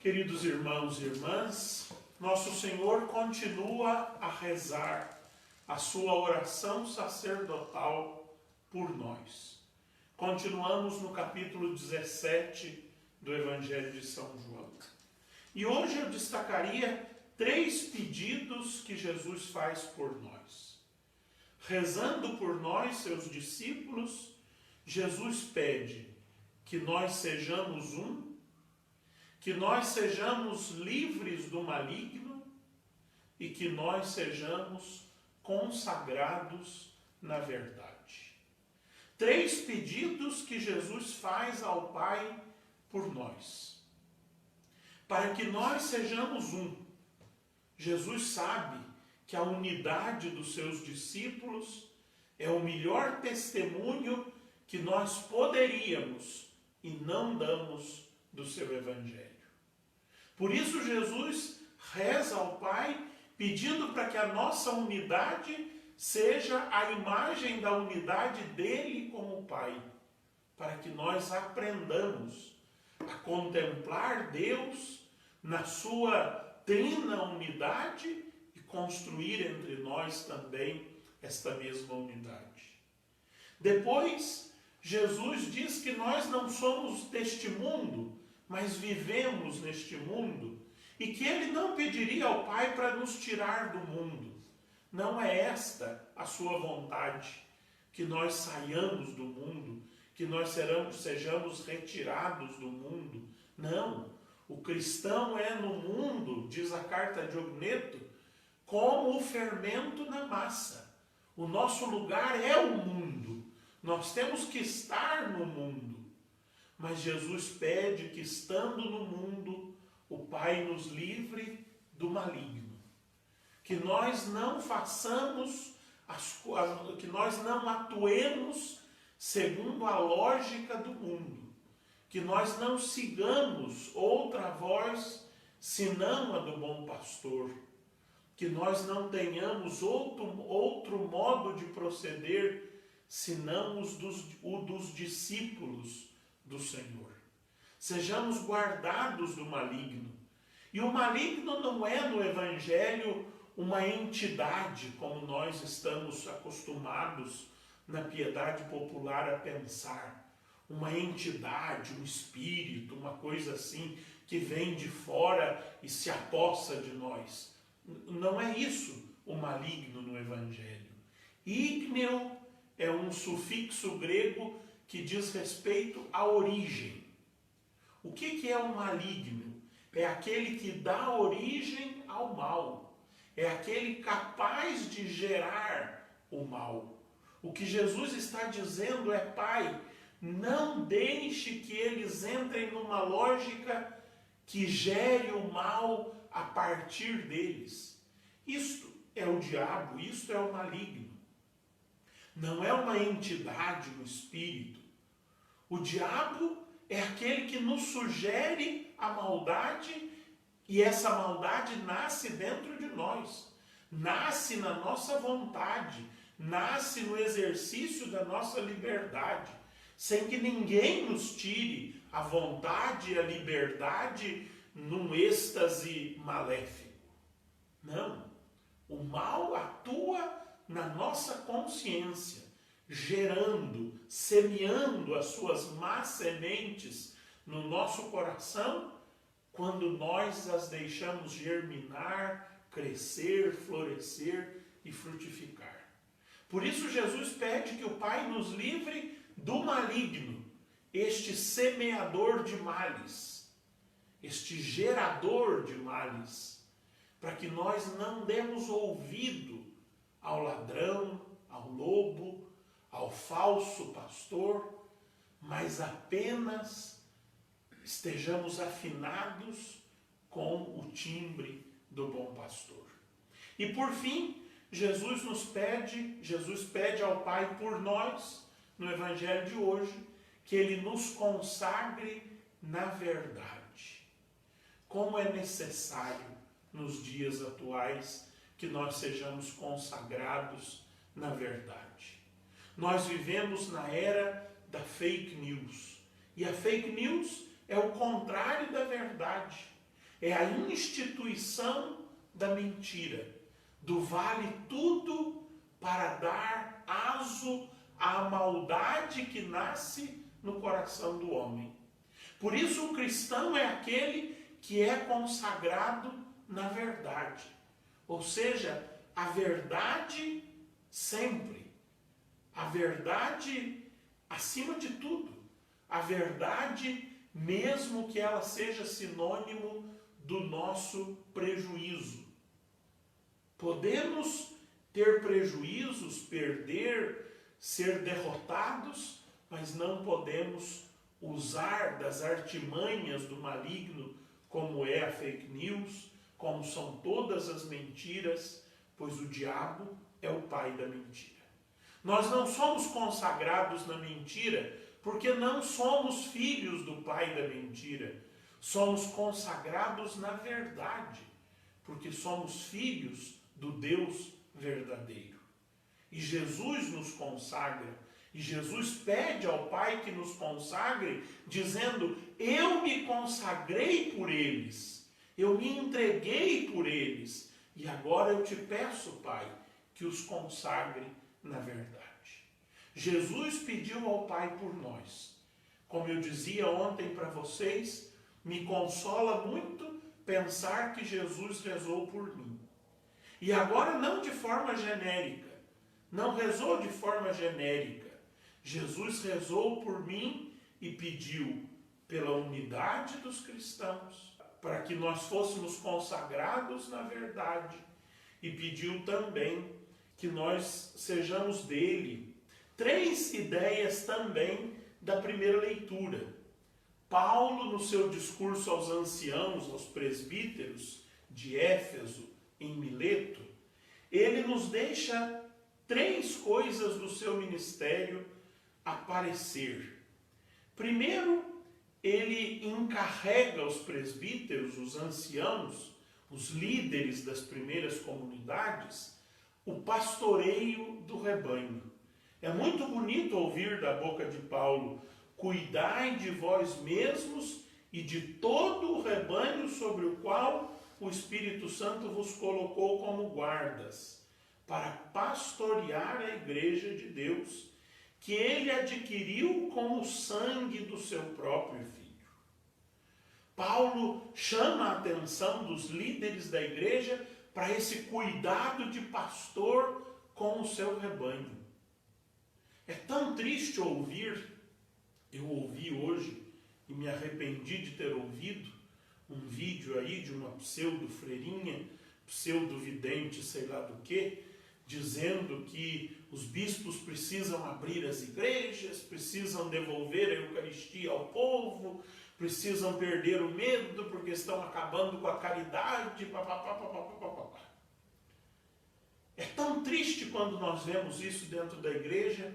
Queridos irmãos e irmãs, nosso Senhor continua a rezar a sua oração sacerdotal por nós. Continuamos no capítulo 17 do Evangelho de São João. E hoje eu destacaria 3 pedidos que Jesus faz por nós. Rezando por nós, seus discípulos, Jesus pede que nós sejamos um, que nós sejamos livres do maligno e que nós sejamos consagrados na verdade. 3 pedidos que Jesus faz ao Pai por nós. Para que nós sejamos um. Jesus sabe que a unidade dos seus discípulos é o melhor testemunho que nós poderíamos e não damos do seu Evangelho. Por isso Jesus reza ao Pai pedindo para que a nossa unidade seja a imagem da unidade dele como Pai, para que nós aprendamos a contemplar Deus na sua trina unidade e construir entre nós também esta mesma unidade. Depois, Jesus diz que nós não somos deste mundo, mas vivemos neste mundo, e que ele não pediria ao Pai para nos tirar do mundo. Não é esta a sua vontade, que nós saiamos do mundo, que nós sejamos retirados do mundo. Não, o cristão é no mundo, diz a carta de Ogneto, como o fermento na massa. O nosso lugar é o mundo, nós temos que estar no mundo. Mas Jesus pede que, estando no mundo, o Pai nos livre do maligno. Que nós não façamos, que nós não atuemos segundo a lógica do mundo. Que nós não sigamos outra voz senão a do bom pastor. Que nós não tenhamos outro modo de proceder senão o dos discípulos do Senhor. Sejamos guardados do maligno. E o maligno não é no Evangelho uma entidade, como nós estamos acostumados na piedade popular a pensar. Uma entidade, um espírito, uma coisa assim, que vem de fora e se apossa de nós. Não é isso o maligno no Evangelho. Ígneo é um sufixo grego que diz respeito à origem. O que é o maligno? É aquele que dá origem ao mal. É aquele capaz de gerar o mal. O que Jesus está dizendo é: Pai, não deixe que eles entrem numa lógica que gere o mal a partir deles. Isto é o diabo, isto é o maligno. Não é uma entidade no espírito. O diabo é aquele que nos sugere a maldade, e essa maldade nasce dentro de nós, nasce na nossa vontade, nasce no exercício da nossa liberdade, sem que ninguém nos tire a vontade e a liberdade num êxtase maléfico. Não, o mal atua na nossa consciência, gerando, semeando as suas más sementes no nosso coração, quando nós as deixamos germinar, crescer, florescer e frutificar. Por isso Jesus pede que o Pai nos livre do maligno, este semeador de males, este gerador de males, para que nós não demos ouvido ao ladrão, ao lobo, ao falso pastor, mas apenas estejamos afinados com o timbre do bom pastor. E por fim, Jesus pede ao Pai por nós, no Evangelho de hoje, que Ele nos consagre na verdade. Como é necessário, nos dias atuais, que nós sejamos consagrados na verdade. Nós vivemos na era da fake news. E a fake news é o contrário da verdade. é a instituição da mentira, do vale tudo para dar aso à maldade que nasce no coração do homem. Por isso o cristão é aquele que é consagrado na verdade, ou seja, a verdade sempre, a verdade acima de tudo, a verdade mesmo que ela seja sinônimo do nosso prejuízo. Podemos ter prejuízos, perder, ser derrotados, mas não podemos usar das artimanhas do maligno, como é a fake news, como são todas as mentiras, pois o diabo é o pai da mentira. Nós não somos consagrados na mentira porque não somos filhos do pai da mentira. Somos consagrados na verdade, porque somos filhos do Deus verdadeiro. E Jesus nos consagra, e Jesus pede ao Pai que nos consagre, dizendo: eu me consagrei por eles, eu me entreguei por eles, e agora eu te peço, Pai, que os consagre na verdade. Jesus pediu ao Pai por nós. Como eu dizia ontem para vocês, me consola muito pensar que Jesus rezou por mim. E agora não de forma genérica, não rezou de forma genérica. Jesus rezou por mim e pediu pela unidade dos cristãos, para que nós fôssemos consagrados na verdade, e pediu também que nós sejamos dele. 3 ideias também da primeira leitura. Paulo, no seu discurso aos anciãos, aos presbíteros de Éfeso, em Mileto, ele nos deixa 3 coisas do seu ministério aparecer. Primeiro, ele encarrega os presbíteros, os anciãos, os líderes das primeiras comunidades, o pastoreio do rebanho. É muito bonito ouvir da boca de Paulo: cuidai de vós mesmos e de todo o rebanho sobre o qual o Espírito Santo vos colocou como guardas, para pastorear a igreja de Deus, que ele adquiriu com o sangue do seu próprio Filho. Paulo chama a atenção dos líderes da igreja para esse cuidado de pastor com o seu rebanho. É tão triste ouvir, eu ouvi hoje e me arrependi de ter ouvido, um vídeo aí de uma pseudo-freirinha, pseudo-vidente, sei lá do que, dizendo que os bispos precisam abrir as igrejas, precisam devolver a Eucaristia ao povo, precisam perder o medo porque estão acabando com a caridade, papapá. É tão triste quando nós vemos isso dentro da igreja,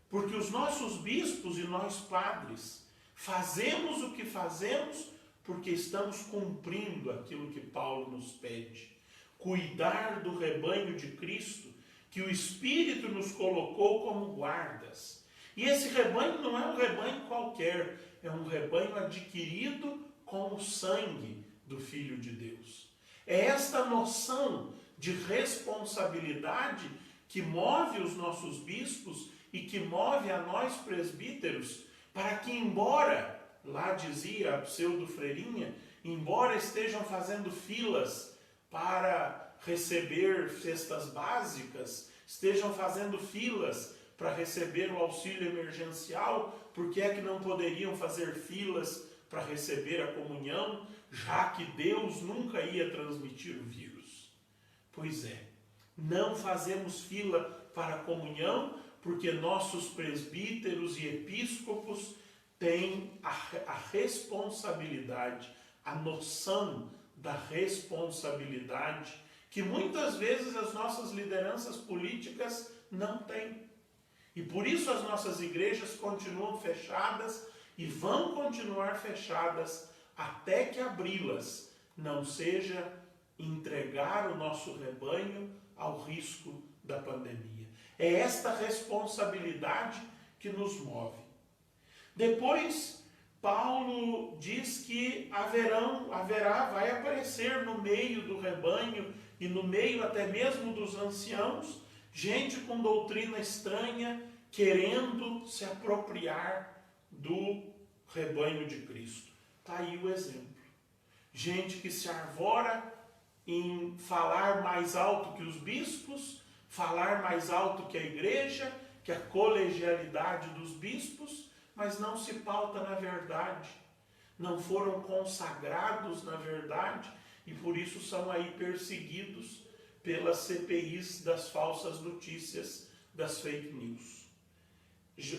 porque os nossos bispos e nós padres fazemos o que fazemos porque estamos cumprindo aquilo que Paulo nos pede. Cuidar do rebanho de Cristo, que o Espírito nos colocou como guardas. E esse rebanho não é um rebanho qualquer, é um rebanho adquirido com o sangue do Filho de Deus. É esta noção de responsabilidade que move os nossos bispos e que move a nós presbíteros, para que, embora, lá dizia a pseudo-freirinha, embora estejam fazendo filas para receber cestas básicas, estejam fazendo filas para receber o auxílio emergencial, por que é que não poderiam fazer filas para receber a comunhão, já que Deus nunca ia transmitir o vírus? Pois é, não fazemos fila para a comunhão porque nossos presbíteros e episcopos têm a responsabilidade, a noção da responsabilidade que muitas vezes as nossas lideranças políticas não têm. E por isso as nossas igrejas continuam fechadas e vão continuar fechadas até que abri-las não seja entregar o nosso rebanho ao risco da pandemia. É esta responsabilidade que nos move. Depois, Paulo diz que vai aparecer no meio do rebanho e no meio até mesmo dos anciãos, gente com doutrina estranha, querendo se apropriar do rebanho de Cristo. Está aí o exemplo. Gente que se arvora em falar mais alto que os bispos, falar mais alto que a igreja, que a colegialidade dos bispos, mas não se pauta na verdade, não foram consagrados na verdade e por isso são aí perseguidos pelas CPIs das falsas notícias, das fake news.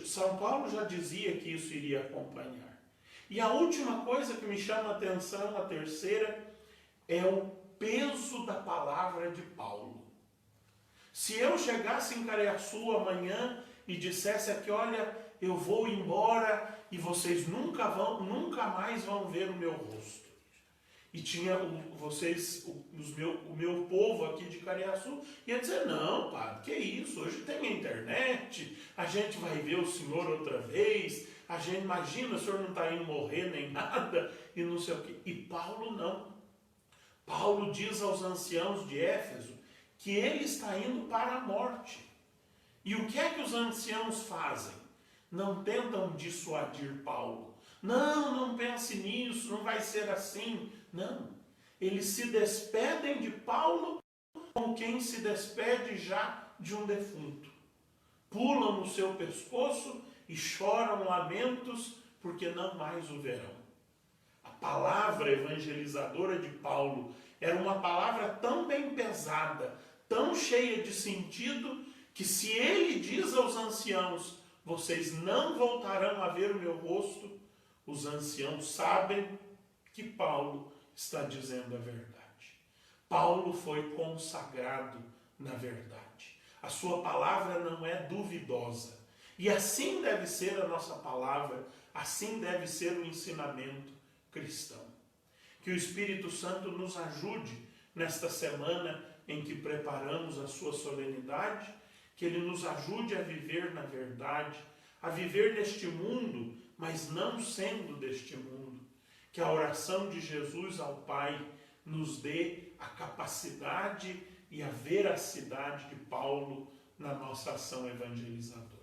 São Paulo já dizia que isso iria acompanhar. E a última coisa que me chama a atenção, a terceira, é o peso da palavra de Paulo. Se eu chegasse em Cariaçu amanhã e dissesse aqui, olha, eu vou embora e vocês nunca mais vão ver o meu rosto. E tinha o meu povo aqui de Cariaçu ia dizer, não, padre, que isso, hoje tem a internet, a gente vai ver o senhor outra vez, a gente imagina, o senhor não está indo morrer nem nada, e não sei o quê. E Paulo não. Paulo diz aos anciãos de Éfeso que ele está indo para a morte. E o que é que os anciãos fazem? Não tentam dissuadir Paulo. Não pense nisso, não vai ser assim. Não. Eles se despedem de Paulo como quem se despede já de um defunto. Pulam no seu pescoço e choram lamentos porque não mais o verão. A palavra evangelizadora de Paulo era uma palavra tão bem pesada, tão cheia de sentido, que se ele diz aos anciãos, vocês não voltarão a ver o meu rosto, os anciãos sabem que Paulo está dizendo a verdade. Paulo foi consagrado na verdade. A sua palavra não é duvidosa. E assim deve ser a nossa palavra, assim deve ser o ensinamento cristão. Que o Espírito Santo nos ajude nesta semana em que preparamos a sua solenidade, que ele nos ajude a viver na verdade, a viver neste mundo, mas não sendo deste mundo. Que a oração de Jesus ao Pai nos dê a capacidade e a veracidade de Paulo na nossa ação evangelizadora.